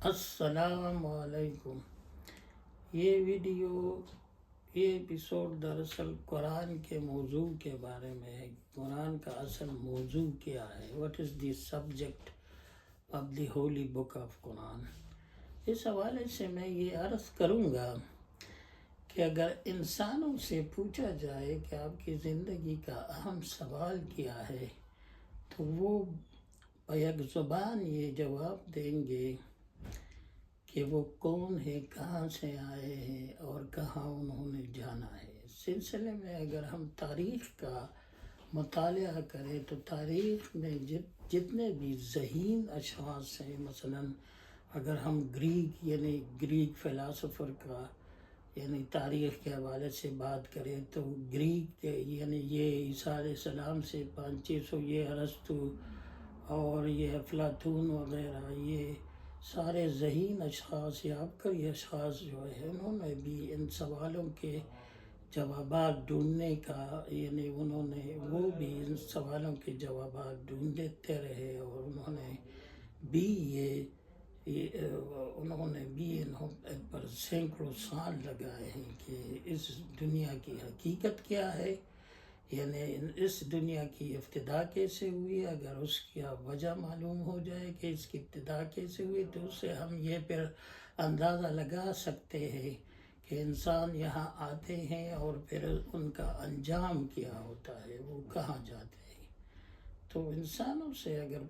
السلام علیکم۔ یہ ایپیسوڈ دراصل قرآن کے موضوع کے بارے میں ہے۔ قرآن کا اصل موضوع کیا ہے؟ What is the subject of the holy book of Quran? اس حوالے سے میں یہ عرض کروں گا کہ اگر انسانوں سے پوچھا جائے کہ آپ کی زندگی کا اہم سوال کیا ہے تو وہ یک زبان یہ جواب دیں گے کہ وہ کون ہے، کہاں سے آئے ہیں اور کہاں انہوں نے جانا ہے۔ اس سلسلے میں اگر ہم تاریخ کا مطالعہ کریں تو تاریخ میں جتنے بھی ذہین اشخاص ہیں، مثلا اگر ہم گریک فلاسفر کا تاریخ کے حوالے سے بات کریں تو گریک یہ عیسیٰ علیہ السلام سے 500 یہ ارسطو اور یہ افلاطون وغیرہ، یہ سارے ذہین اشخاص یا عبقری اشخاص جو ہے، انہوں نے بھی ان سوالوں کے جوابات ڈھونڈنے کا وہ بھی ان سوالوں کے جوابات ڈھونڈتے رہے، اور انہوں نے بھی پر سینکڑوں سال لگائے ہیں کہ اس دنیا کی حقیقت کیا ہے، اس دنیا کی ابتدا کیسے ہوئی۔ اگر اس کی وجہ معلوم ہو جائے کہ اس کی ابتدا کیسے ہوئی تو اس سے ہم یہ پھر اندازہ لگا سکتے ہیں کہ انسان یہاں آتے ہیں اور پھر ان کا انجام کیا ہوتا ہے، وہ کہاں جاتے ہیں۔ تو انسانوں سے اگر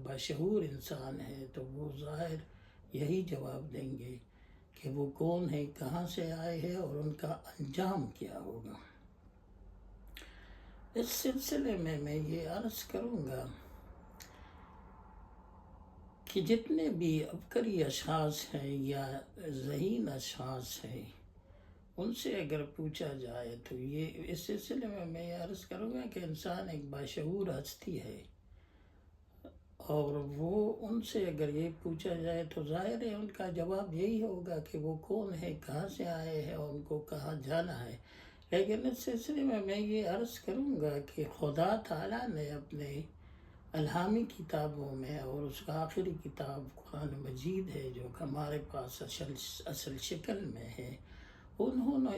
بشعور انسان ہے تو وہ ظاہر یہی جواب دیں گے کہ وہ کون ہے، کہاں سے آئے ہیں اور ان کا انجام کیا ہوگا۔ اس سلسلے میں میں یہ عرض کروں گا کہ جتنے بھی عبقری اشخاص ہیں یا ذہین اشخاص ہیں، ان سے اگر پوچھا جائے تو اس سلسلے میں یہ عرض کروں گا کہ انسان ایک باشعور ہستی ہے، اور وہ ان سے اگر یہ پوچھا جائے تو ظاہر ہے ان کا جواب یہی ہوگا کہ وہ کون ہے، کہاں سے آئے ہیں اور ان کو کہاں جانا ہے۔ لیکن اس سلسلے میں یہ عرض کروں گا کہ خدا تعالیٰ نے اپنے الہامی کتابوں میں، اور اس کا آخری کتاب قرآن مجید ہے جو ہمارے پاس اصل شکل میں ہے، انہوں نے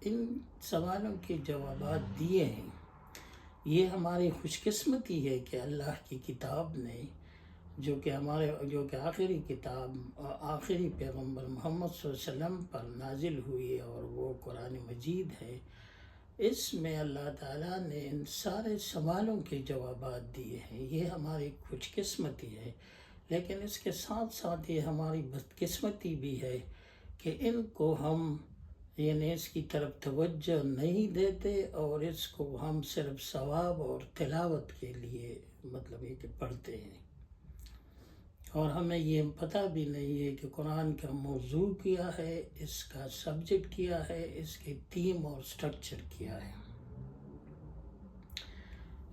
ان سوالوں کے جوابات دیے ہیں۔ یہ ہماری خوش قسمتی ہے کہ اللہ کی کتاب نے جو کہ آخری کتاب آخری پیغمبر محمد صلی اللہ علیہ وسلم پر نازل ہوئی اور وہ قرآن مجید ہے، اس میں اللہ تعالیٰ نے ان سارے سوالوں کے جوابات دیے ہیں۔ یہ ہماری خوش قسمتی ہے، لیکن اس کے ساتھ ساتھ یہ ہماری بدقسمتی بھی ہے کہ ان کو ہم اس کی طرف توجہ نہیں دیتے، اور اس کو ہم صرف ثواب اور تلاوت کے لیے کہ پڑھتے ہیں، اور ہمیں یہ پتہ بھی نہیں ہے کہ قرآن کا موضوع کیا ہے، اس کا سبجیکٹ کیا ہے، اس کی تھیم اور سٹرکچر کیا ہے۔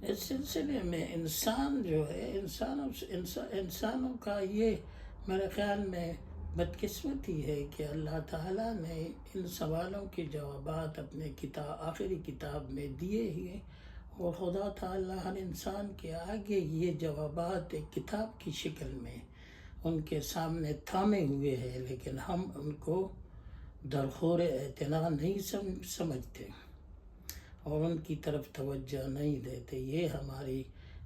اس سلسلے میں انسان جو ہے، انسانوں کا یہ میرے خیال میں بدقسمتی ہے کہ اللہ تعالیٰ نے ان سوالوں کے جوابات اپنے آخری کتاب میں دیے ہیں، اور خدا تعالیٰ ہر انسان کے آگے یہ جوابات ایک کتاب کی شکل میں ان کے سامنے تھامے ہوئے ہیں، لیکن ہم ان کو درخور اعتنا نہیں سمجھتے اور ان کی طرف توجہ نہیں دیتے۔ یہ ہماری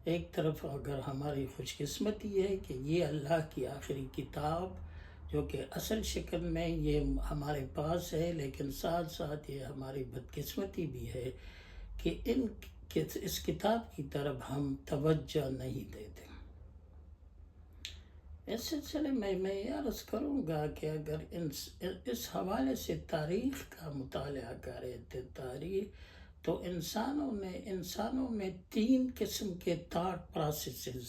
ایک طرف اگر ہماری خوش قسمتی ہے کہ یہ اللہ کی آخری کتاب جو کہ اصل شکل میں یہ ہمارے پاس ہے، لیکن ساتھ ساتھ یہ ہماری بدقسمتی بھی ہے کہ اس کتاب کی طرف ہم توجہ نہیں دیتے۔ اس سلسلے میں میں یہ عرض کروں گا کہ اگر اس حوالے سے تاریخ کا مطالعہ کرے تو انسانوں میں 3 قسم کے تھاٹ پروسیسز،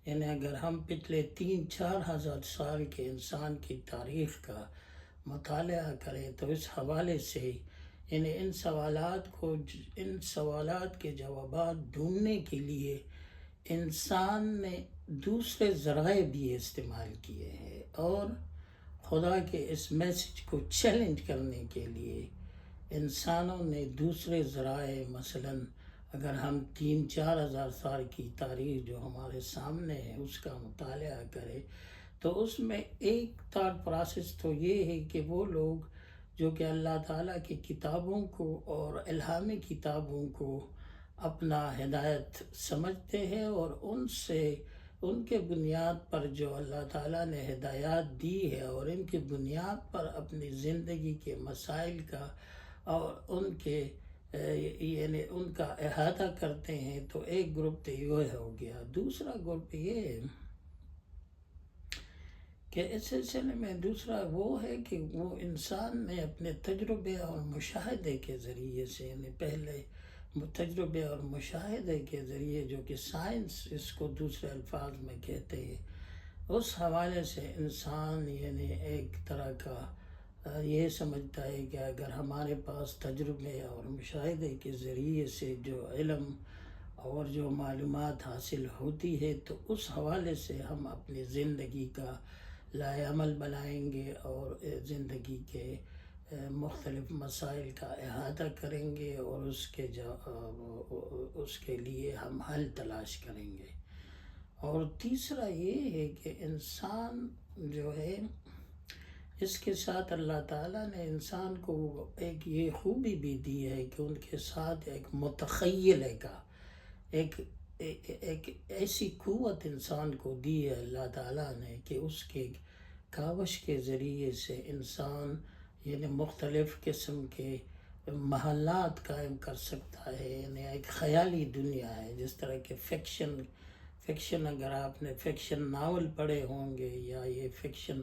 اگر ہم پچھلے 3-4 ہزار سال کے انسان کی تاریخ کا مطالعہ کریں تو اس حوالے سے ان سوالات کے جوابات ڈھونڈنے کے لیے انسان نے دوسرے ذرائع بھی استعمال کیے ہیں، اور خدا کے اس میسج کو چیلنج کرنے کے لیے انسانوں نے دوسرے ذرائع، مثلا اگر ہم 3-4 ہزار سال کی تاریخ جو ہمارے سامنے ہے اس کا مطالعہ کریں تو اس میں ایک تھاٹ پروسیس تو یہ ہے کہ وہ لوگ جو کہ اللہ تعالیٰ کی کتابوں کو اور الہامی کتابوں کو اپنا ہدایت سمجھتے ہیں، اور ان کے بنیاد پر جو اللہ تعالیٰ نے ہدایات دی ہے اور ان کی بنیاد پر اپنی زندگی کے مسائل کا اور یعنی ان کا احاطہ کرتے ہیں، تو ایک گروپ تو یہ ہو گیا۔ دوسرا گروپ یہ ہے کہ اس سلسلے میں دوسرا وہ ہے کہ وہ انسان نے اپنے تجربے اور مشاہدے کے ذریعے سے، یعنی پہلے تجربے اور مشاہدے کے ذریعے جو کہ سائنس اس کو دوسرے الفاظ میں کہتے ہیں، اس حوالے سے انسان یعنی ایک طرح کا یہ سمجھتا ہے کہ اگر ہمارے پاس تجربے اور مشاہدے کے ذریعے سے جو علم اور جو معلومات حاصل ہوتی ہے تو اس حوالے سے ہم اپنی زندگی کا لائے عمل بنائیں گے اور زندگی کے مختلف مسائل کا احاطہ کریں گے اور اس کے لیے ہم حل تلاش کریں گے۔ اور تیسرا یہ ہے کہ انسان جو ہے اس کے ساتھ اللہ تعالیٰ نے انسان کو ایک یہ خوبی بھی دی ہے کہ ان کے ساتھ ایک متخیلے کا ایک ایسی قوت انسان کو دی ہے اللہ تعالیٰ نے کہ اس کے کاوش کے ذریعے سے انسان یعنی مختلف قسم کے محلات قائم کر سکتا ہے، یعنی ایک خیالی دنیا ہے، جس طرح کے فکشن اگر آپ نے فکشن ناول پڑھے ہوں گے یا یہ فکشن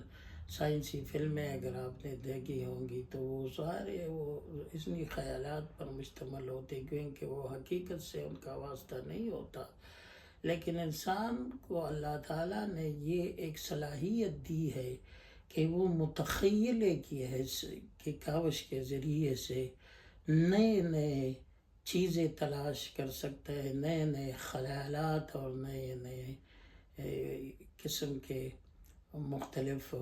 سائنسی فلمیں اگر آپ نے دیکھی ہوں گی تو وہ سارے وہ اتنی خیالات پر مشتمل ہوتے کیونکہ وہ حقیقت سے ان کا واسطہ نہیں ہوتا، لیکن انسان کو اللہ تعالیٰ نے یہ ایک صلاحیت دی ہے کہ وہ متخیلے کی کاوش کے ذریعے سے نئے چیزیں تلاش کر سکتا ہے، نئے خیالات اور نئے قسم کے مختلف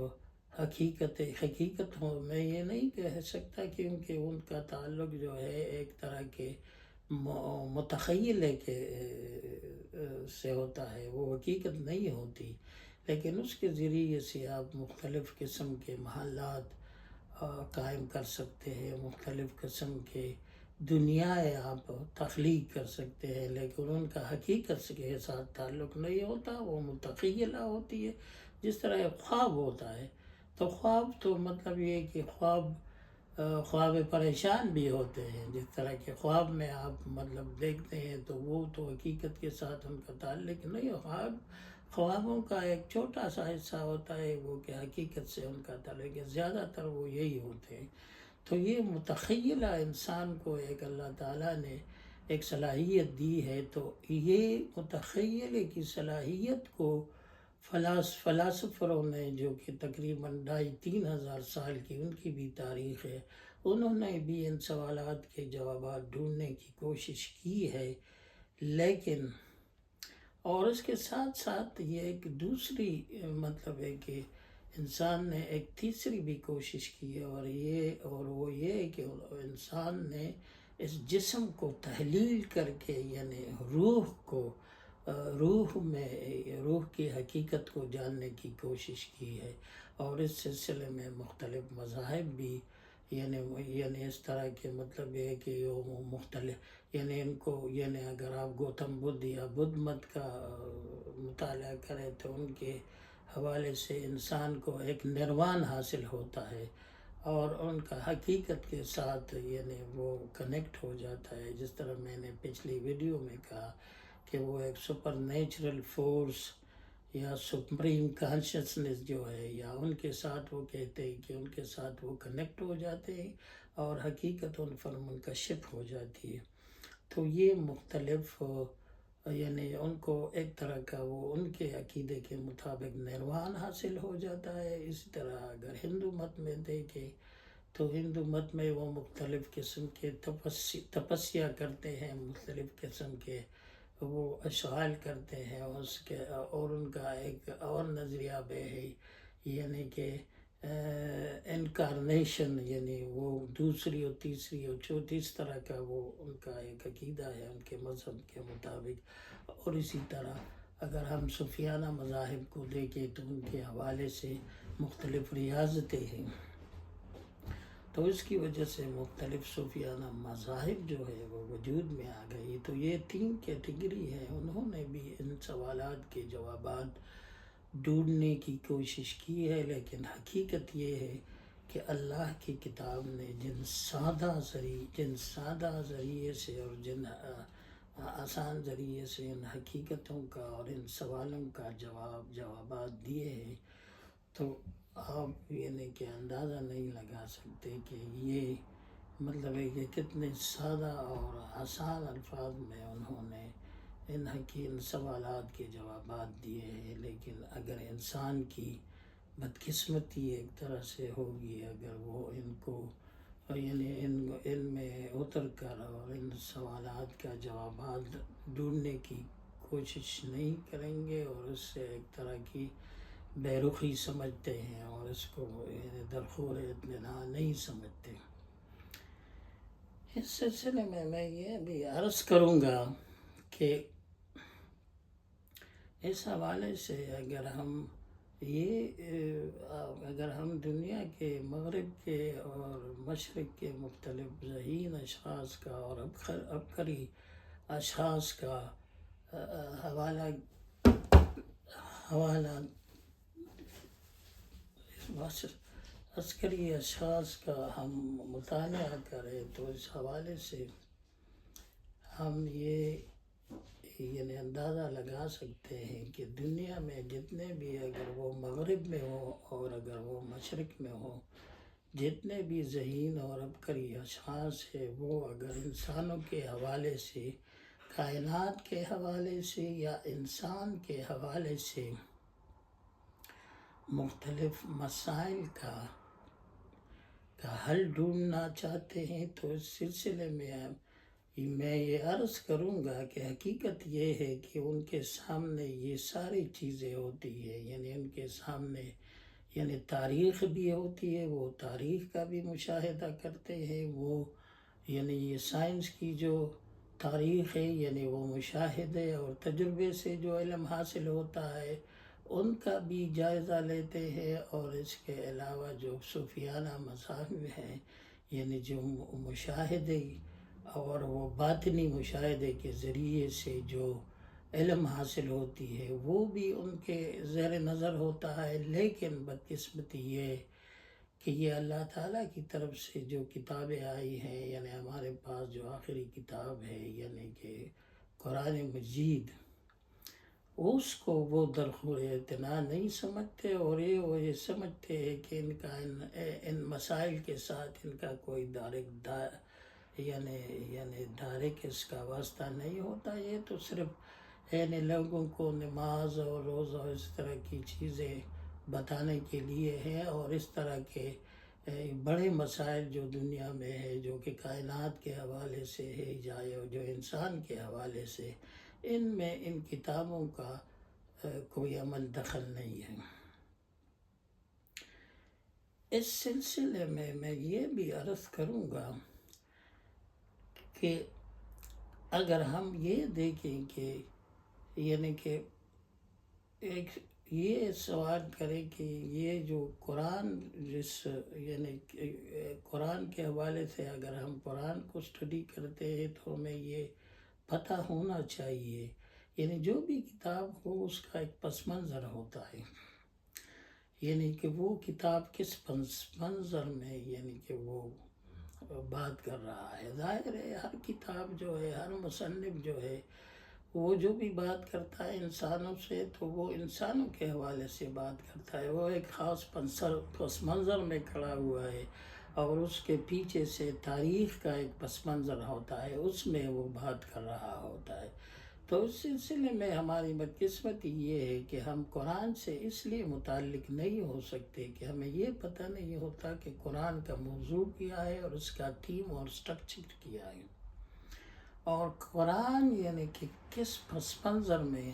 حقیقت ہو میں یہ نہیں کہہ سکتا کیونکہ ان کا تعلق جو ہے ایک طرح کے متخیلے کے سے ہوتا ہے، وہ حقیقت نہیں ہوتی، لیکن اس کے ذریعے سے آپ مختلف قسم کے محلات قائم کر سکتے ہیں، مختلف قسم کے دنیائیں آپ تخلیق کر سکتے ہیں، لیکن ان کا حقیقت کے ساتھ تعلق نہیں ہوتا، وہ متخیلہ ہوتی ہے۔ جس طرح ایک خواب ہوتا ہے تو خواب تو مطلب یہ کہ خواب پریشان بھی ہوتے ہیں، جس طرح کے خواب میں آپ مطلب دیکھتے ہیں تو وہ تو حقیقت کے ساتھ ان کا تعلق نہیں ہے، خوابوں کا ایک چھوٹا سا حصہ ہوتا ہے وہ کہ حقیقت سے ان کا تعلق ہے، زیادہ تر وہ یہی ہوتے ہیں۔ تو یہ متخیلہ انسان کو ایک اللہ تعالیٰ نے ایک صلاحیت دی ہے، تو یہ متخیلے کی صلاحیت کو فلاسفروں نے جو کہ تقریباً 2500-3000 سال کی ان کی بھی تاریخ ہے، انہوں نے بھی ان سوالات کے جوابات ڈھونڈنے کی کوشش کی ہے، لیکن اور اس کے ساتھ ساتھ یہ ایک دوسری مطلب ہے کہ انسان نے ایک تیسری بھی کوشش کی ہے، اور وہ یہ ہے کہ انسان نے اس جسم کو تحلیل کر کے یعنی روح کی حقیقت کو جاننے کی کوشش کی ہے، اور اس سلسلے میں مختلف مذاہب بھی یعنی اس طرح کے مطلب یہ ہے کہ وہ مختلف یعنی ان کو یعنی اگر آپ گوتم بدھ یا بدھ مت کا مطالعہ کریں تو ان کے حوالے سے انسان کو ایک نروان حاصل ہوتا ہے اور ان کا حقیقت کے ساتھ یعنی وہ کنیکٹ ہو جاتا ہے، جس طرح میں نے پچھلی ویڈیو میں کہا کہ وہ ایک سپر نیچرل فورس یا سپریم کانشسنس جو ہے یا ان کے ساتھ وہ کہتے ہیں کہ ان کے ساتھ وہ کنیکٹ ہو جاتے ہیں اور حقیقت ان پر منکشف ہو جاتی ہے۔ تو یہ مختلف یعنی ان کو ایک طرح کا وہ ان کے عقیدے کے مطابق نروان حاصل ہو جاتا ہے۔ اسی طرح اگر ہندو مت میں دیکھیں تو ہندو مت میں وہ مختلف قسم کے تپسیا کرتے ہیں، مختلف قسم کے وہ اشعال کرتے ہیں، اور ان کا ایک اور نظریہ بھی ہے یعنی کہ انکارنیشن، یعنی وہ دوسری اور تیسری اور چوتھی، اس طرح کا وہ ان کا ایک عقیدہ ہے ان کے مذہب کے مطابق۔ اور اسی طرح اگر ہم صوفیانہ مذاہب کو دیکھیں تو ان کے حوالے سے مختلف ریاضتیں ہیں، تو اس کی وجہ سے مختلف صوفیانہ مذاہب جو ہے وہ وجود میں آ گئی۔ تو یہ 3 کیٹیگری ہے، انہوں نے بھی ان سوالات کے جوابات ڈھونڈنے کی کوشش کی ہے، لیکن حقیقت یہ ہے کہ اللہ کی کتاب نے جن سادہ ذریعے سے اور جن آسان ذریعے سے ان حقیقتوں کا اور ان سوالوں کا جوابات دیے ہیں، تو آپ یعنی کہ اندازہ نہیں لگا سکتے کہ یہ مطلب ہے کہ کتنے سادہ اور آسان الفاظ میں انہوں نے ان سوالات کے جوابات دیے ہیں۔ لیکن اگر انسان کی بدقسمتی ایک طرح سے ہوگی، اگر وہ ان کو یعنی ان میں اتر کر اور ان سوالات کا جوابات ڈھونڈنے کی کوشش نہیں کریں گے اور اس سے ایک طرح کی بے رخی سمجھتے ہیں اور اس کو درخور اطمینان نہیں سمجھتے۔ اس سلسلے میں یہ بھی عرض کروں گا کہ اس حوالے سے اگر ہم دنیا کے مغرب کے اور مشرق کے مختلف ذہین اشخاص کا اور عبقری اشخاص کا حوالہ عسکری اشخاص کا ہم مطالعہ کریں تو اس حوالے سے ہم یہ یعنی اندازہ لگا سکتے ہیں کہ دنیا میں جتنے بھی، اگر وہ مغرب میں ہو اور اگر وہ مشرق میں ہو، جتنے بھی ذہین اور عبقری اشخاص ہیں، وہ اگر انسانوں کے حوالے سے، کائنات کے حوالے سے یا انسان کے حوالے سے مختلف مسائل کا حل ڈھونڈنا چاہتے ہیں، تو اس سلسلے میں یہ عرض کروں گا کہ حقیقت یہ ہے کہ ان کے سامنے یہ ساری چیزیں ہوتی ہیں، یعنی ان کے سامنے یعنی تاریخ بھی ہوتی ہے، وہ تاریخ کا بھی مشاہدہ کرتے ہیں، وہ یعنی یہ سائنس کی جو تاریخ ہے، یعنی وہ مشاہدے اور تجربے سے جو علم حاصل ہوتا ہے ان کا بھی جائزہ لیتے ہیں، اور اس کے علاوہ جو صوفیانہ مذاہب ہیں، یعنی جو مشاہدے اور وہ باطنی مشاہدے کے ذریعے سے جو علم حاصل ہوتی ہے وہ بھی ان کے زیر نظر ہوتا ہے۔ لیکن بدقسمتی یہ کہ یہ اللہ تعالیٰ کی طرف سے جو کتابیں آئی ہیں، یعنی ہمارے پاس جو آخری کتاب ہے یعنی کہ قرآن مجید، اس کو وہ درخور اعتنا نہیں سمجھتے، اور یہ سمجھتے ہیں کہ ان مسائل کے ساتھ ان کا کوئی ڈائریکٹ اس کا واسطہ نہیں ہوتا۔ یہ تو صرف لوگوں کو نماز اور روزہ اور اس طرح کی چیزیں بتانے کے لیے ہے، اور اس طرح کے بڑے مسائل جو دنیا میں ہے، جو کہ کائنات کے حوالے سے ہے یا جو انسان کے حوالے سے، ان میں ان کتابوں کا کوئی عمل دخل نہیں ہے۔ اس سلسلے میں یہ بھی عرض کروں گا کہ اگر ہم یہ دیکھیں کہ یعنی کہ ایک یہ سوال کریں کہ یہ جو قرآن یعنی قرآن کے حوالے سے اگر ہم قرآن کو اسٹڈی کرتے ہیں تو ہمیں یہ پتہ ہونا چاہیے، یعنی جو بھی کتاب ہو اس کا ایک پس منظر ہوتا ہے، یعنی کہ وہ کتاب کس پس منظر میں یعنی کہ وہ بات کر رہا ہے۔ ظاہر ہے ہر کتاب جو ہے، ہر مصنف جو ہے، وہ جو بھی بات کرتا ہے انسانوں سے تو وہ انسانوں کے حوالے سے بات کرتا ہے، وہ ایک خاص پس منظر میں کھڑا ہوا ہے، اور اس کے پیچھے سے تاریخ کا ایک پس منظر ہوتا ہے، اس میں وہ بات کر رہا ہوتا ہے۔ تو اس سلسلے میں ہماری بدقسمتی یہ ہے کہ ہم قرآن سے اس لیے متعلق نہیں ہو سکتے کہ ہمیں یہ پتہ نہیں ہوتا کہ قرآن کا موضوع کیا ہے اور اس کا تھیم اور سٹرکچر کیا ہے، اور قرآن یعنی کہ کس پس منظر میں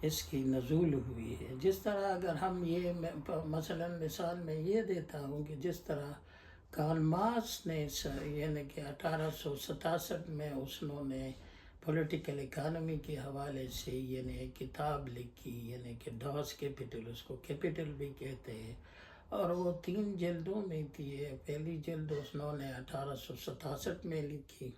اس کی نزول ہوئی ہے۔ جس طرح اگر ہم یہ مثلا مثال میں یہ دیتا ہوں کہ جس طرح کارل مارکس نے یعنی کہ 1867 میں نے پولیٹیکل اکانومی کے حوالے سے یعنی ایک کتاب لکھی، یعنی کہ ڈاس کیپٹل، اس کو کیپٹل بھی کہتے ہیں، اور وہ 3 جلدوں میں تھی۔ پہلی جلد انہوں نے 1867 میں لکھی،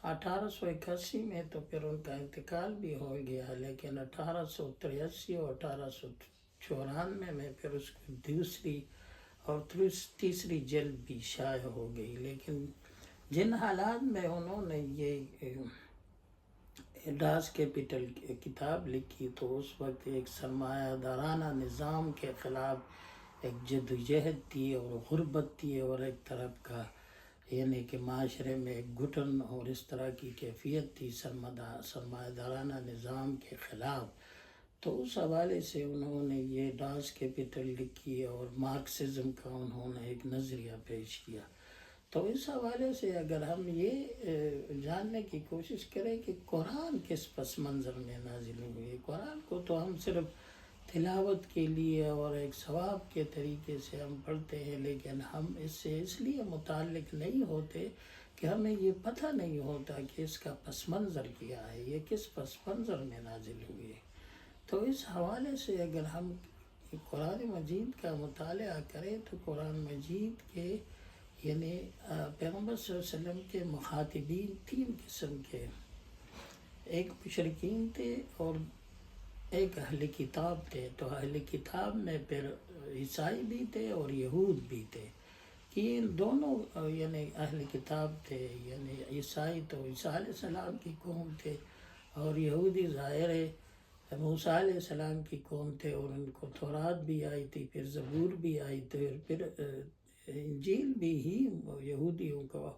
1881 میں تو پھر ان کا انتقال بھی ہو گیا، لیکن 1883 اور 1894 میں پھر اس کی دوسری اور تیسری جلد بھی شائع ہو گئی۔ لیکن جن حالات میں انہوں نے یہ ڈاس کیپٹل کتاب لکھی تو اس وقت ایک سرمایہ دارانہ نظام کے خلاف ایک جدوجہد تھی اور غربت تھی، اور ایک طرف کا یعنی کہ معاشرے میں ایک گھٹن اور اس طرح کی کیفیت تھی سرمایہ دارانہ نظام کے خلاف۔ تو اس حوالے سے انہوں نے یہ ڈاس کیپٹل لکھی اور مارکسزم کا انہوں نے ایک نظریہ پیش کیا۔ تو اس حوالے سے اگر ہم یہ جاننے کی کوشش کریں کہ قرآن کس پس منظر میں نازل ہوئی، قرآن کو تو ہم صرف تلاوت کے لیے اور ایک ثواب کے طریقے سے ہم پڑھتے ہیں، لیکن ہم اس سے اس لیے متعلق نہیں ہوتے کہ ہمیں یہ پتہ نہیں ہوتا کہ اس کا پس منظر کیا ہے، یہ کس پس منظر میں نازل ہوئی ہے۔ تو اس حوالے سے اگر ہم قرآن مجید کا مطالعہ کریں تو قرآن مجید کے یعنی پیغمبر صلی اللہ علیہ وسلم کے مخاطبین 3 قسم کے، ایک مشرکین تھے اور ایک اہل کتاب تھے۔ تو اہل کتاب میں پھر عیسائی بھی تھے اور یہود بھی تھے، کہ ان دونوں یعنی اہل کتاب تھے، یعنی عیسائی تو عیسیٰ علیہ السلام کی قوم تھے، اور یہودی ظاہر ہے موسیٰ علیہ السلام کی قوم تھے، اور ان کو تورات بھی آئی تھی، پھر زبور بھی آئی تھی، اور پھر انجیل بھی ہی یہودیوں کو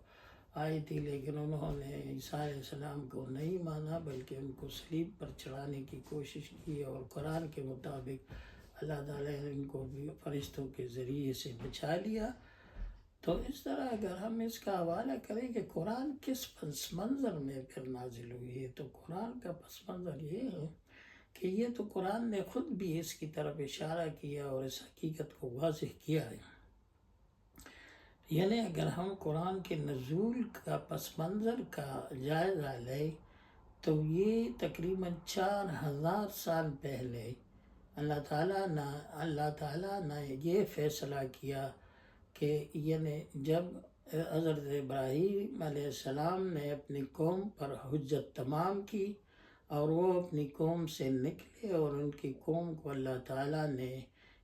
آئی تھی، لیکن انہوں نے عیسیٰ علیہ السلام کو نہیں مانا بلکہ ان کو صلیب پر چڑھانے کی کوشش کی، اور قرآن کے مطابق اللہ تعالیٰ نے ان کو بھی فرشتوں کے ذریعے سے بچا لیا۔ تو اس طرح اگر ہم اس کا حوالہ کریں کہ قرآن کس پس منظر میں پھر نازل ہوئی ہے، تو قرآن کا پس منظر یہ ہے کہ یہ تو قرآن نے خود بھی اس کی طرف اشارہ کیا اور اس حقیقت کو واضح کیا ہے۔ یعنی اگر ہم قرآن کے نزول کا پس منظر کا جائزہ لیں تو یہ تقریباً 4000 سال پہلے اللہ تعالیٰ نے یہ فیصلہ کیا کہ یعنی جب حضرت ابراہیم علیہ السلام نے اپنی قوم پر حجت تمام کی اور وہ اپنی قوم سے نکلے اور ان کی قوم کو اللہ تعالیٰ نے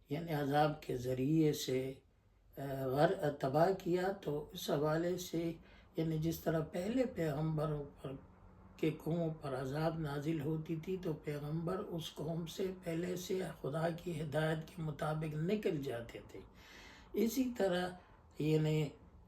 یعنی عذاب کے ذریعے سے تباہ کیا، تو اس حوالے سے یعنی جس طرح پہلے پیغمبروں کے قوموں پر عذاب نازل ہوتی تھی تو پیغمبر اس قوم سے پہلے سے خدا کی ہدایت کے مطابق نکل جاتے تھے، اسی طرح یعنی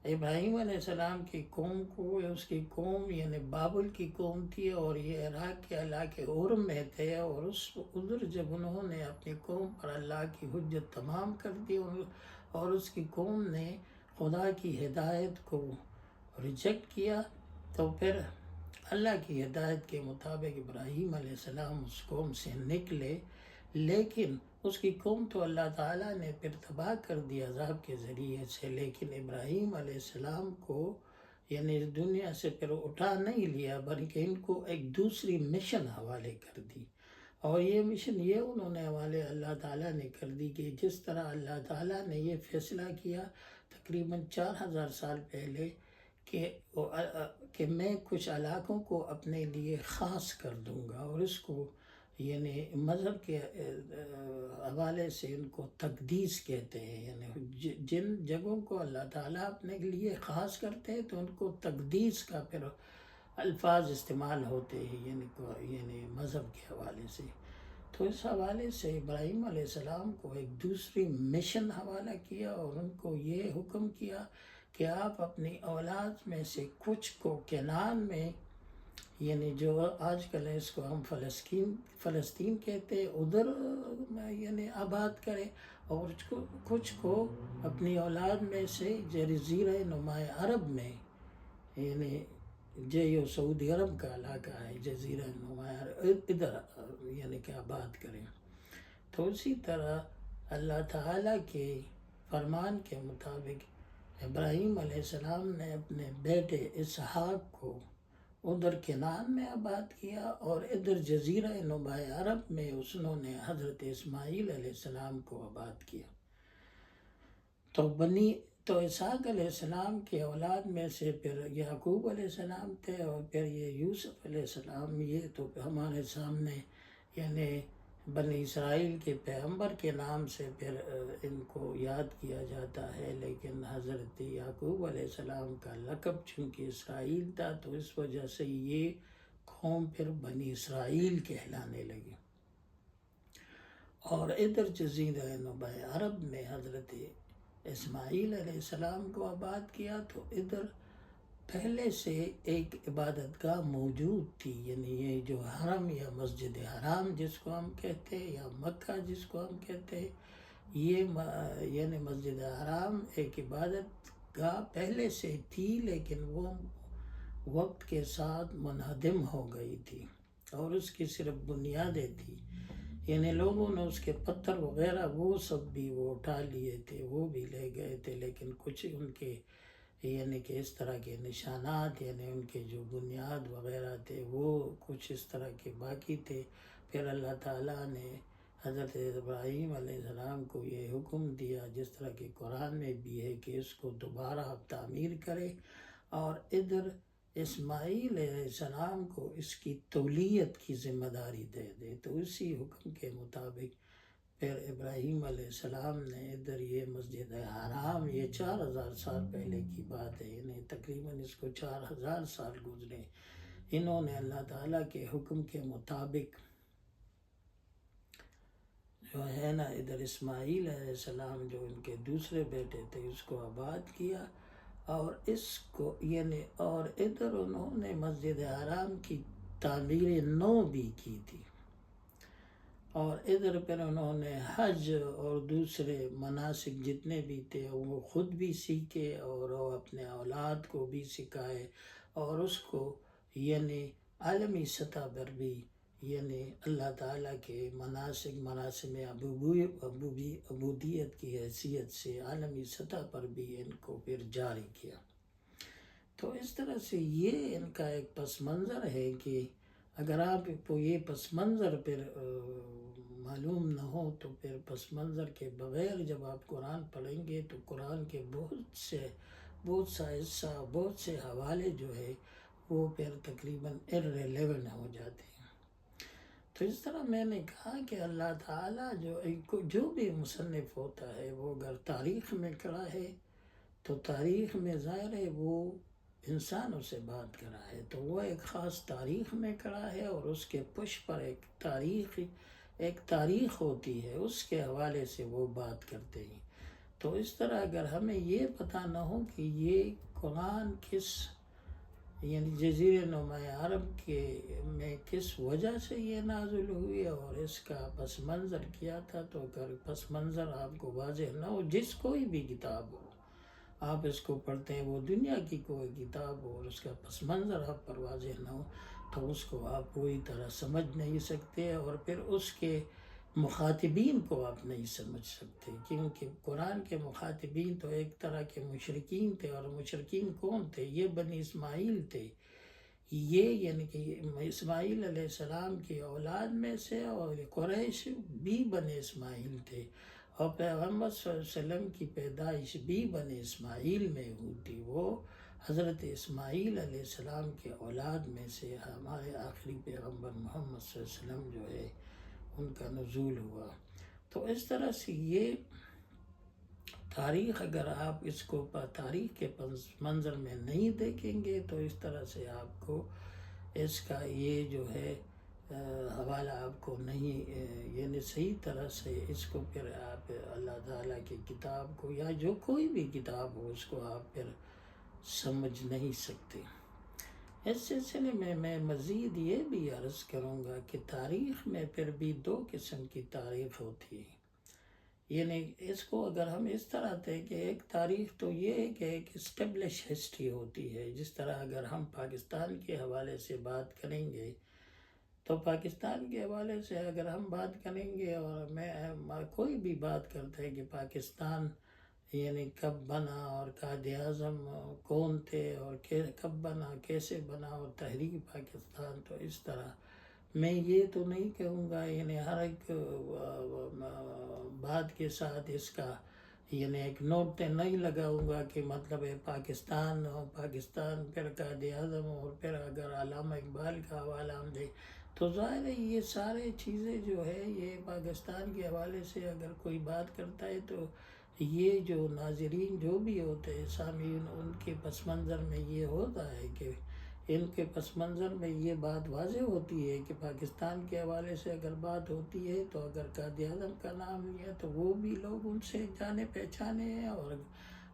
ابراہیم علیہ السلام کی قوم کو اس کی قوم یعنی بابل کی قوم تھی، اور یہ عراق کے علاقے اورم میں تھے، اور ادھر جب انہوں نے اپنی قوم پر اللہ کی حجت تمام کر دی اور اس کی قوم نے خدا کی ہدایت کو ریجیکٹ کیا، تو پھر اللہ کی ہدایت کے مطابق ابراہیم علیہ السلام اس قوم سے نکلے، لیکن اس کی قوم تو اللہ تعالیٰ نے پھر تباہ کر دیا عذاب کے ذریعے سے، لیکن ابراہیم علیہ السلام کو یعنی اس دنیا سے پھر اٹھا نہیں لیا بلکہ ان کو ایک دوسری مشن حوالے کر دی، اور یہ مشن یہ انہوں نے حوالے اللہ تعالیٰ نے کر دی کہ جس طرح اللہ تعالیٰ نے یہ فیصلہ کیا تقریباً 4000 سال پہلے کہ میں کچھ علاقوں کو اپنے لیے خاص کر دوں گا، اور اس کو یعنی مذہب کے حوالے سے ان کو تقدیس کہتے ہیں، یعنی جن جگہوں کو اللہ تعالیٰ اپنے لیے خاص کرتے ہیں تو ان کو تقدیس کا پھر الفاظ استعمال ہوتے ہیں یعنی مذہب کے حوالے سے۔ تو اس حوالے سے ابراہیم علیہ السلام کو ایک دوسری مشن حوالہ کیا اور ان کو یہ حکم کیا کہ آپ اپنی اولاد میں سے کچھ کو کنعان میں یعنی جو آج کل اس کو ہم فلسطین کہتے ہیں ادھر یعنی آباد کرے، اور کچھ کو اپنی اولاد میں سے جزیرہ نمایاں عرب میں یعنی جو سعودی عرب کا علاقہ ہے جزیرہ نمایاں ادھر یعنی کہ آباد کریں۔ تو اسی طرح اللہ تعالیٰ کے فرمان کے مطابق ابراہیم علیہ السلام نے اپنے بیٹے اسحاق کو ادھر کنعان میں آباد کیا، اور ادھر جزیرہ نمایاں عرب میں انہوں نے حضرت اسماعیل علیہ السلام کو آباد کیا۔ تو اسحاق علیہ السلام کی اولاد میں سے پھر یعقوب علیہ السلام تھے، اور پھر یہ یوسف علیہ السلام، یہ تو ہمارے سامنے یعنی بنی اسرائیل کے پیغمبر کے نام سے پھر ان کو یاد کیا جاتا ہے، لیکن حضرت یعقوب علیہ السلام کا لقب چونکہ اسرائیل تھا تو اس وجہ سے یہ قوم پھر بنی اسرائیل کہلانے لگی۔ اور ادھر جزیرہ نمایاں عرب میں حضرت اسماعیل علیہ السلام کو آباد کیا، تو ادھر پہلے سے ایک عبادت گاہ موجود تھی، یعنی یہ جو حرم یا مسجد حرام جس کو ہم کہتے ہیں، یا مکہ جس کو ہم کہتے ہیں، یہ یعنی مسجد حرام ایک عبادت گاہ پہلے سے تھی، لیکن وہ وقت کے ساتھ منہدم ہو گئی تھی، اور اس کی صرف بنیادیں تھی، یعنی لوگوں نے اس کے پتھر وغیرہ وہ سب بھی وہ اٹھا لیے تھے، وہ بھی لے گئے تھے، لیکن کچھ ان کے یعنی کہ اس طرح کے نشانات، یعنی ان کے جو بنیاد وغیرہ تھے وہ کچھ اس طرح کے باقی تھے۔ پھر اللہ تعالیٰ نے حضرت ابراہیم علیہ السلام کو یہ حکم دیا، جس طرح کہ قرآن میں بھی ہے، کہ اس کو دوبارہ آپ تعمیر کرے، اور ادھر اسماعیل علیہ السلام کو اس کی تولیت کی ذمہ داری دے دے۔ تو اسی حکم کے مطابق پھر ابراہیم علیہ السلام نے ادھر یہ مسجد حرام، یہ 4000 سال پہلے کی بات ہے، یعنی تقریباً اس کو 4000 سال گزرے، انہوں نے اللہ تعالیٰ کے حکم کے مطابق جو ہے نا ادھر اسماعیل علیہ السلام جو ان کے دوسرے بیٹے تھے اس کو آباد کیا، اور اس کو یعنی اور ادھر انہوں نے مسجد حرام کی تعمیر نو بھی کی تھی، اور ادھر پھر انہوں نے حج اور دوسرے مناسک جتنے بھی تھے وہ خود بھی سیکھے، اور وہ اپنے اولاد کو بھی سکھائے، اور اس کو یعنی عالمی سطح پر بھی یعنی اللہ تعالیٰ کے مراسم عبودیت کی حیثیت سے عالمی سطح پر بھی ان کو پھر جاری کیا۔ تو اس طرح سے یہ ان کا ایک پس منظر ہے، کہ اگر آپ کو یہ پس منظر پھر معلوم نہ ہو تو پھر پس منظر کے بغیر جب آپ قرآن پڑھیں گے تو قرآن کے بہت سا حصہ، بہت سے حوالے جو ہے وہ پھر تقریباً irrelevant ہو جاتے ہیں۔ تو اس طرح میں نے کہا کہ اللہ تعالیٰ جو بھی مصنف ہوتا ہے وہ اگر تاریخ میں کھڑا ہے تو تاریخ میں ظاہر ہے وہ انسانوں سے بات کرا ہے، تو وہ ایک خاص تاریخ میں کھڑا ہے، اور اس کے پشت پر ایک تاریخ ہوتی ہے، اس کے حوالے سے وہ بات کرتے ہیں۔ تو اس طرح اگر ہمیں یہ پتہ نہ ہو کہ یہ قرآن کس یعنی جزیرہ نمایاں عرب میں کس وجہ سے یہ نازل ہوئی اور اس کا پس منظر کیا تھا، تو اگر پس منظر آپ کو واضح نہ ہو، جس کوئی بھی کتاب ہو آپ اس کو پڑھتے ہیں، وہ دنیا کی کوئی کتاب ہو اور اس کا پس منظر آپ پر واضح نہ ہو تو اس کو آپ پوری طرح سمجھ نہیں سکتے، اور پھر اس کے مخاطبین کو آپ نہیں سمجھ سکتے، کیونکہ قرآن کے مخاطبین تو ایک طرح کے مشرکین تھے، اور مشرکین کون تھے؟ یہ بنی اسماعیل تھے، یہ یعنی کہ اسماعیل علیہ السلام کی اولاد میں سے، اور قریش بھی بنی اسماعیل تھے، اور پیغمبر صلی اللہ علیہ وسلم کی پیدائش بھی بنی اسماعیل میں ہوئی تھی، وہ حضرت اسماعیل علیہ السلام کے اولاد میں سے ہمارے آخری پیغمبر محمد صلی اللہ علیہ وسلم جو ہے ان کا نزول ہوا۔ تو اس طرح سے یہ تاریخ اگر آپ اس کو تاریخ کے منظر میں نہیں دیکھیں گے تو اس طرح سے آپ کو اس کا یہ جو ہے حوالہ آپ کو نہیں یعنی صحیح طرح سے اس کو پھر آپ اللہ تعالیٰ کی کتاب کو یا جو کوئی بھی کتاب ہو اس کو آپ پھر سمجھ نہیں سکتے۔ اس سلسلے میں مزید یہ بھی عرض کروں گا کہ تاریخ میں پھر بھی دو قسم کی تاریخ ہوتی ہے، یعنی اس کو اگر ہم اس طرح تھے کہ ایک تاریخ تو یہ ہے کہ ایک اسٹیبلش ہسٹری ہوتی ہے، جس طرح اگر ہم پاکستان کے حوالے سے بات کریں گے تو پاکستان کے حوالے سے اگر ہم بات کریں گے، اور میں کوئی بھی بات کرتا ہے کہ پاکستان یعنی کب بنا اور قائد اعظم کون تھے اور کب بنا، کیسے بنا، اور تحریک پاکستان، تو اس طرح میں یہ تو نہیں کہوں گا، یعنی ہر ایک بات کے ساتھ اس کا یعنی ایک نوٹ نہیں لگاؤں گا کہ مطلب ہے پاکستان اور پاکستان پھر قائد اعظم، اور پھر اگر علامہ اقبال کا حوالہ ہم دیں تو ظاہر ہے یہ سارے چیزیں جو ہے یہ پاکستان کے حوالے سے اگر کوئی بات کرتا ہے تو یہ جو ناظرین جو بھی ہوتے ہیں سامعین، ان کے پس منظر میں یہ ہوتا ہے کہ ان کے پس منظر میں یہ بات واضح ہوتی ہے کہ پاکستان کے حوالے سے اگر بات ہوتی ہے تو اگر قائد اعظم کا نام لیا تو وہ بھی لوگ ان سے جانے پہچانے ہیں، اور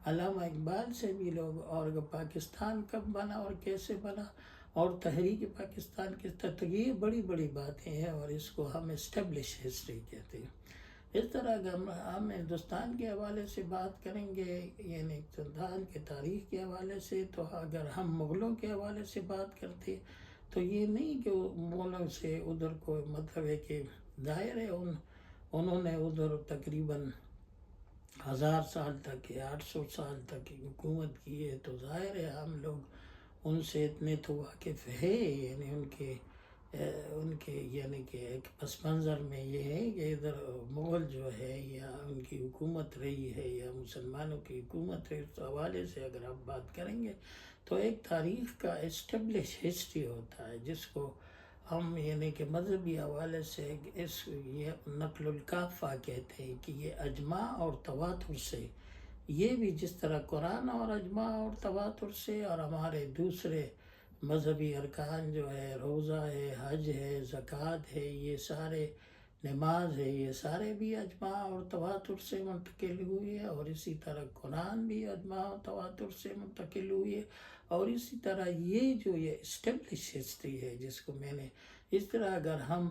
علامہ اقبال سے بھی لوگ، اور پاکستان کب بنا اور کیسے بنا اور تحریک پاکستان کس طرح، تو یہ بڑی بڑی باتیں ہیں اور اس کو ہم اسٹیبلش ہسٹری کہتے ہیں۔ اس طرح اگر ہم ہندوستان کے حوالے سے بات کریں گے، یعنی ہندوستان کے تاریخ کے حوالے سے، تو اگر ہم مغلوں کے حوالے سے بات کرتے تو یہ نہیں کہ مغلوں سے ادھر کو مطلب ہے کہ ظاہر ہے انہوں نے ادھر تقریباً 1000 سال تک یا 800 سال تک حکومت کی ہے، تو ظاہر ہے ہم لوگ ان سے اتنے تو واقف ہے، یعنی ان کے یعنی کہ ایک پس منظر میں یہ ہے کہ ادھر مغل جو ہے یا ان کی حکومت رہی ہے یا مسلمانوں کی حکومت رہی، اس حوالے سے اگر آپ بات کریں گے تو ایک تاریخ کا اسٹیبلش ہسٹری ہوتا ہے، جس کو ہم یعنی کہ مذہبی حوالے سے یہ نقل الکافہ کہتے ہیں کہ یہ اجماع اور تواتر سے، یہ بھی جس طرح قرآن اور اجماع اور تواتر سے، اور ہمارے دوسرے مذہبی ارکان جو ہے، روزہ ہے، حج ہے، زکوٰۃ ہے، یہ سارے، نماز ہے، یہ سارے بھی اجماع اور تواتر سے منتقل ہوئے، اور اسی طرح قرآن بھی اجماع اور تواتر سے منتقل ہوئے، اور اسی طرح یہ اسٹیبلش ہسٹری ہے جس کو میں نے اس طرح اگر ہم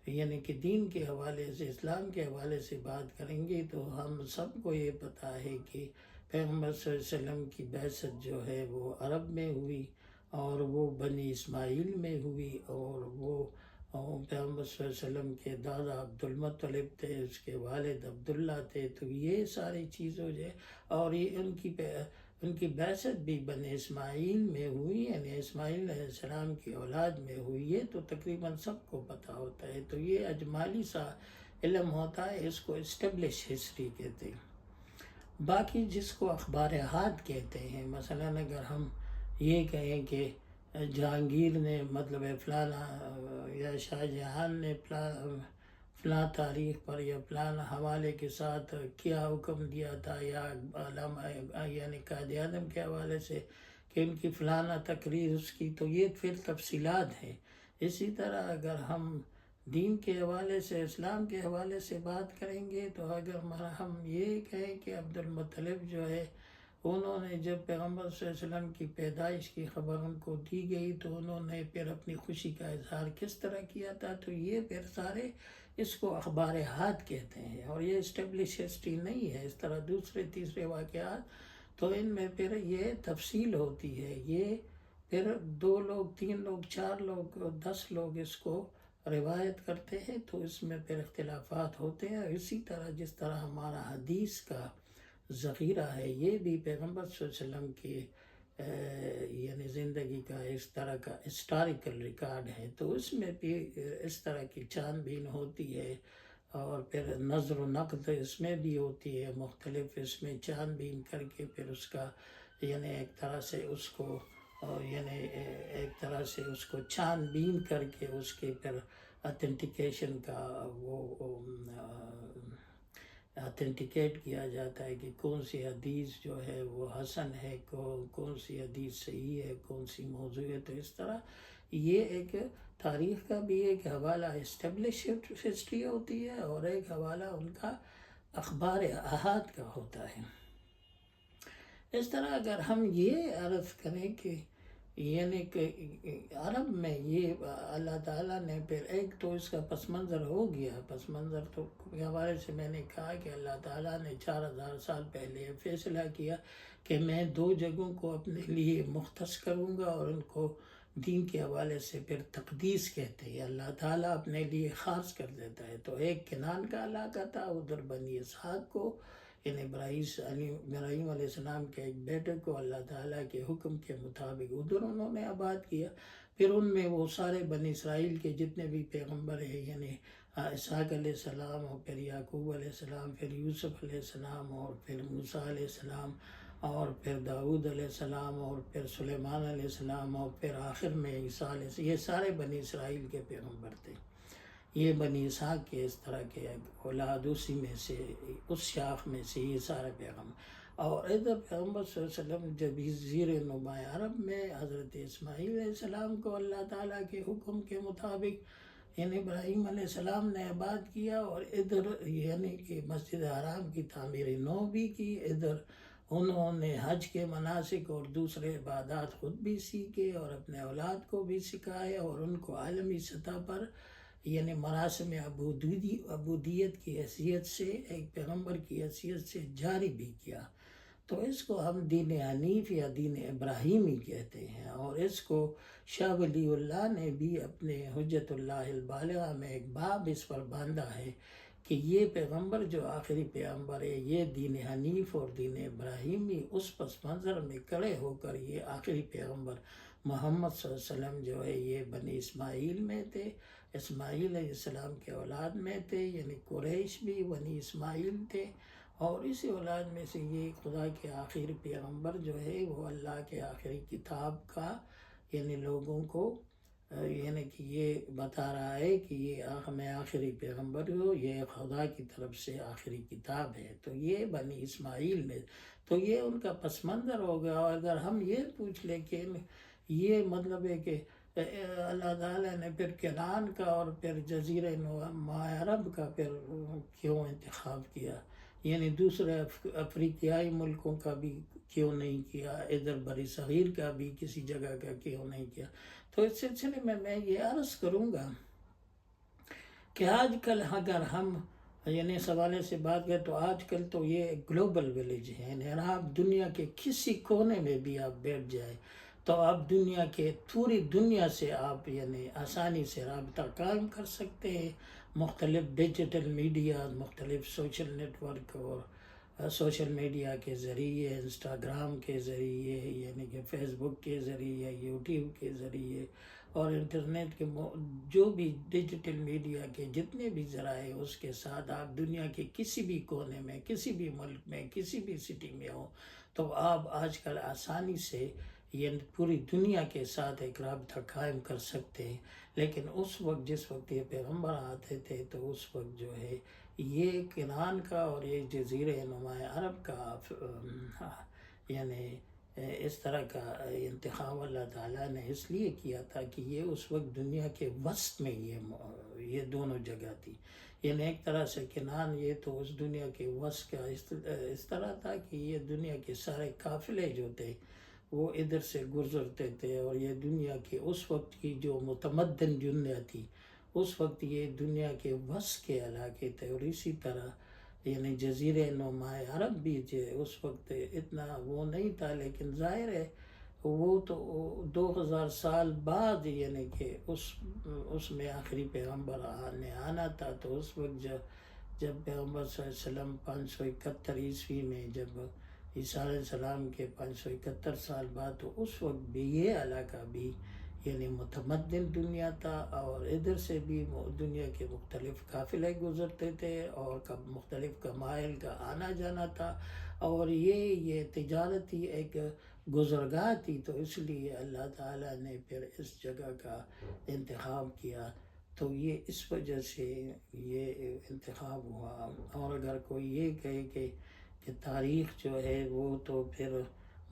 یعنی کہ دین کے حوالے سے، اسلام کے حوالے سے بات کریں گے تو ہم سب کو یہ پتہ ہے کہ پیغمبر صلی اللہ علیہ وسلم کی بعثت جو ہے وہ عرب میں ہوئی، اور وہ بنی اسماعیل میں ہوئی، اور وہ پیغمبر صلی اللہ علیہ وسلم کے دادا عبد المطلب تھے، اس کے والد عبداللہ تھے، تو یہ ساری چیزوں جو ہے، اور یہ ان کی بعثت بھی بنی اسماعیل میں ہوئی، یعنی اسماعیل علیہ السلام کی اولاد میں ہوئی، یہ تو تقریباً سب کو پتہ ہوتا ہے، تو یہ اجمالی سا علم ہوتا ہے، اس کو اسٹیبلش ہسٹری کہتے ہیں۔ باقی جس کو اخبار احاد کہتے ہیں، مثلا اگر ہم یہ کہیں کہ جہانگیر نے مطلب فلانا یا شاہ جہان نے فلاں تاریخ پر یا فلاں حوالے کے ساتھ کیا حکم دیا تھا، یا علامہ یعنی قائد اعظم کے حوالے سے کہ ان کی فلانا تقریر اس کی، تو یہ پھر تفصیلات ہیں۔ اسی طرح اگر ہم دین کے حوالے سے، اسلام کے حوالے سے بات کریں گے تو اگر ہم یہ کہیں کہ عبد المطلب جو ہے، انہوں نے جب پیغمبر صلی اللہ علیہ وسلم کی پیدائش کی خبر ان کو دی گئی تو انہوں نے پھر اپنی خوشی کا اظہار کس طرح کیا تھا، تو یہ پھر سارے اس کو اخبار احاد کہتے ہیں، اور یہ اسٹیبلش ہسٹری نہیں ہے۔ اس طرح دوسرے تیسرے واقعات تو ان میں پھر یہ تفصیل ہوتی ہے، یہ پھر 2 لوگ 3 لوگ 4 لوگ 10 لوگ اس کو روایت کرتے ہیں، تو اس میں پھر اختلافات ہوتے ہیں۔ اسی طرح جس طرح ہمارا حدیث کا ذخیرہ ہے، یہ بھی پیغمبر صلی اللہ علیہ وسلم کی یعنی زندگی کا اس طرح کا ہسٹوریکل ریکارڈ ہے، تو اس میں بھی اس طرح کی چھان بین ہوتی ہے، اور پھر نظر و نقد اس میں بھی ہوتی ہے، مختلف اس میں چھان بین کر کے پھر اس کا یعنی ایک طرح سے اس کو یعنی ایک طرح سے اس کو چھان بین کر کے اس کے پھر اتھینٹیکیشن کا وہ اتھینٹیکیٹ کیا جاتا ہے کہ کون سی حدیث جو ہے وہ حسن ہے، کون سی حدیث صحیح ہے، کون سی موضوع ہے۔ تو اس طرح یہ ایک تاریخ کا بھی ایک حوالہ اسٹیبلش ہسٹری ہوتی ہے، اور ایک حوالہ ان کا اخبار احاد کا ہوتا ہے۔ اس طرح اگر ہم یہ عرض کریں کہ یعنی کہ عرب میں یہ اللہ تعالیٰ نے پھر ایک تو اس کا پس منظر ہو گیا، پس منظر تو کے حوالے سے میں نے کہا کہ اللہ تعالیٰ نے 4000 سال پہلے فیصلہ کیا کہ میں 2 جگہوں کو اپنے لیے مختص کروں گا، اور ان کو دین کے حوالے سے پھر تقدیس کہتے ہیں، اللہ تعالیٰ اپنے لیے خاص کر دیتا ہے۔ تو ایک کنان کا علاقہ تھا، ادھر بنی اسحاق کو، یعنی ابراہیم علیہ السلام کے ایک بیٹے کو اللہ تعالیٰ کے حکم کے مطابق ادھر انہوں نے آباد کیا۔ پھر ان میں وہ سارے بنی اسرائیل کے جتنے بھی پیغمبر ہیں، یعنی اسحاق علیہ السلام، اور پھر یعقوب علیہ السلام، پھر یوسف علیہ السلام، اور پھر موسیٰ علیہ السلام، اور پھر داؤد علیہ السلام، اور پھر سلیمان علیہ السلام، اور پھر آخر میں عیسیٰ علیہ السلام، یہ سارے بنی اسرائیل کے پیغمبر تھے۔ یہ بنی اسحاق کے اس طرح کے اولاد، اسی میں سے اس شاخ میں سے یہ سارے پیغمبر۔ اور ادھر پیغمبر صلی اللہ علیہ وسلم جب زیر نما عرب میں حضرت اسماعیل علیہ السلام کو اللہ تعالیٰ کے حکم کے مطابق یعنی ابراہیم علیہ السلام نے آباد کیا، اور ادھر یعنی کہ مسجد حرام کی تعمیر نو بھی کی، ادھر انہوں نے حج کے مناسک اور دوسرے عبادات خود بھی سیکھے اور اپنے اولاد کو بھی سکھائے، اور ان کو عالمی سطح پر یعنی مراسم عبودیت کی حیثیت سے، ایک پیغمبر کی حیثیت سے جاری بھی کیا۔ تو اس کو ہم دین حنیف یا دین ابراہیمی کہتے ہیں، اور اس کو شاہ ولی اللہ نے بھی اپنے حجت اللہ البالغہ میں ایک باب اس پر باندھا ہے کہ یہ پیغمبر جو آخری پیغمبر ہے، یہ دین حنیف اور دین ابراہیمی اس پس منظر میں کھڑے ہو کر یہ آخری پیغمبر محمد صلی اللہ علیہ وسلم جو ہے یہ بنی اسماعیل میں تھے، اسماعیل علیہ السلام کے اولاد میں تھے، یعنی قریش بھی بنی اسماعیل تھے، اور اسی اولاد میں سے یہ خدا کے آخری پیغمبر جو ہے وہ اللہ کے آخری کتاب کا یعنی لوگوں کو یعنی کہ یہ بتا رہا ہے کہ یہ میں آخری پیغمبر ہوں، یہ خدا کی طرف سے آخری کتاب ہے۔ تو یہ بنی اسماعیل میں، تو یہ ان کا پس منظر ہوگا۔ اور اگر ہم یہ پوچھ لیں کہ یہ مطلب ہے کہ اللہ تعالیٰ نے پھر کنعان کا اور پھر جزیرہ نما عرب کا پھر کیوں انتخاب کیا، یعنی دوسرے افریقیائی ملکوں کا بھی کیوں نہیں کیا، ادھر بری صغیر کا بھی کسی جگہ کا کیوں نہیں کیا؟ تو اس سلسلے میں یہ عرض کروں گا کہ آج کل اگر ہم یعنی اس حوالے سے بات کریں تو آج کل تو یہ گلوبل ویلیج ہے، یعنی آپ دنیا کے کسی کونے میں بھی آپ بیٹھ جائیں تو آپ دنیا کے پوری دنیا سے آپ یعنی آسانی سے رابطہ قائم کر سکتے ہیں، مختلف ڈیجیٹل میڈیا، مختلف سوشل نیٹ ورک اور سوشل میڈیا کے ذریعے، انسٹاگرام کے ذریعے، یعنی کہ فیس بک کے ذریعے، یوٹیوب کے ذریعے، اور انٹرنیٹ کے جو بھی ڈیجیٹل میڈیا کے جتنے بھی ذرائع اس کے ساتھ آپ دنیا کے کسی بھی کونے میں، کسی بھی ملک میں، کسی بھی سٹی میں ہو تو آپ آج کل آسانی سے یہ پوری دنیا کے ساتھ ایک رابطہ قائم کر سکتے ہیں۔ لیکن اس وقت جس وقت یہ پیغمبر آتے تھے تو اس وقت جو ہے یہ کنعان کا اور یہ جزیرہ نما عرب کا یعنی اس طرح کا انتخاب اللہ تعالیٰ نے اس لیے کیا تھا کہ یہ اس وقت دنیا کے وسط میں یہ دونوں جگہ تھی، یعنی ایک طرح سے کنعان یہ تو اس دنیا کے وسط کا اس طرح تھا کہ یہ دنیا کے سارے قافلے جو تھے وہ ادھر سے گزرتے تھے، اور یہ دنیا کے اس وقت کی جو متمدن دنیا تھی اس وقت یہ دنیا کے وسط کے علاقے تھے۔ اور اسی طرح یعنی جزیرہ نما عرب بھی اس وقت اتنا وہ نہیں تھا، لیکن ظاہر ہے وہ تو 2000 سال بعد یعنی کہ اس میں آخری پیغمبر نے آنا تھا۔ تو اس وقت جب پیغمبر صلی اللہ علیہ وسلم 571 عیسوی میں جب عیسیٰ علیہ السلام کے 571 سال بعد، تو اس وقت بھی یہ علاقہ بھی یعنی متمدن دنیا تھا، اور ادھر سے بھی دنیا کے مختلف قافلے گزرتے تھے اور مختلف قبائل کا آنا جانا تھا، اور یہ تجارتی ایک گزرگاہ تھی۔ تو اس لیے اللہ تعالیٰ نے پھر اس جگہ کا انتخاب کیا، تو یہ اس وجہ سے یہ انتخاب ہوا۔ اور اگر کوئی یہ کہے کہ تاریخ جو ہے وہ تو پھر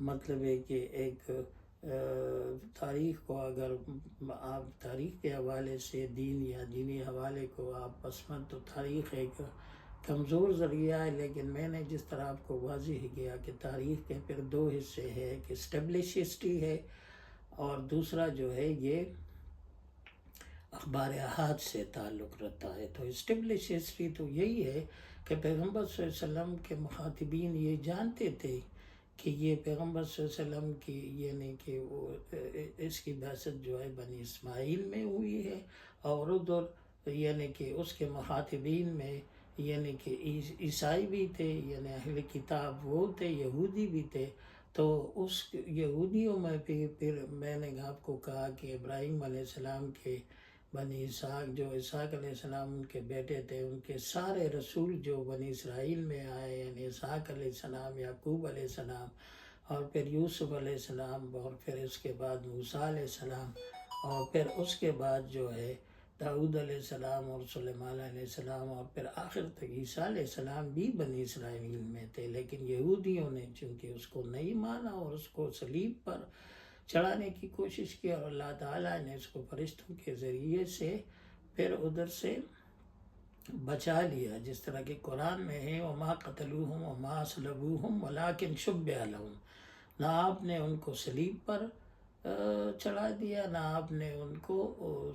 مطلب ہے کہ ایک تاریخ کو اگر آپ تاریخ کے حوالے سے دین یا دینی حوالے کو آپ پسند، تو تاریخ ایک کمزور ذریعہ ہے، لیکن میں نے جس طرح آپ کو واضح کیا کہ تاریخ کے پھر 2 حصے ہیں، ایک اسٹیبلش ہسٹری ہے اور دوسرا جو ہے یہ اخبار احاد سے تعلق رکھتا ہے۔ تو اسٹیبلش ہسٹری تو یہی ہے کہ پیغمبر صلی اللہ علیہ وسلم کے مخاطبین یہ جانتے تھے کہ یہ پیغمبر صلی اللہ علیہ وسلم کی یعنی کہ وہ اس کی بعثت جو ہے بنی اسماعیل میں ہوئی ہے، اور ادھر یعنی کہ اس کے مخاطبین میں یعنی کہ عیسائی بھی تھے، یعنی اہل کتاب وہ تھے، یہودی بھی تھے۔ تو اس یہودیوں میں بھی پھر میں نے آپ کو کہا کہ ابراہیم علیہ السلام کے بنی اسحاق، جو اسحاق علیہ السلام ان کے بیٹے تھے، ان کے سارے رسول جو بنی اسرائیل میں آئے، یعنی اسحاق علیہ السلام، یعقوب علیہ السلام، اور پھر یوسف علیہ السلام، اور پھر اس کے بعد موسیٰ علیہ السلام، اور پھر اس کے بعد جو ہے داؤد علیہ السلام اور سلیمان علیہ السلام، اور پھر آخر تک عیسیٰ علیہ السلام بھی بنی اسرائیل میں تھے۔ لیکن یہودیوں نے چونکہ اس کو نہیں مانا اور اس کو صلیب پر چڑھانے کی کوشش کی، اور اللہ تعالیٰ نے اس کو فرشتوں کے ذریعے سے پھر ادھر سے بچا لیا، جس طرح کہ قرآن میں ہے وَمَا قَتَلُوهُمْ وَمَا صَلَبُوهُمْ وَلَٰكِنْ شُبِّهَ لَهُمْ۔ نہ آپ نے ان کو صلیب پر چڑھا دیا، نہ آپ نے ان کو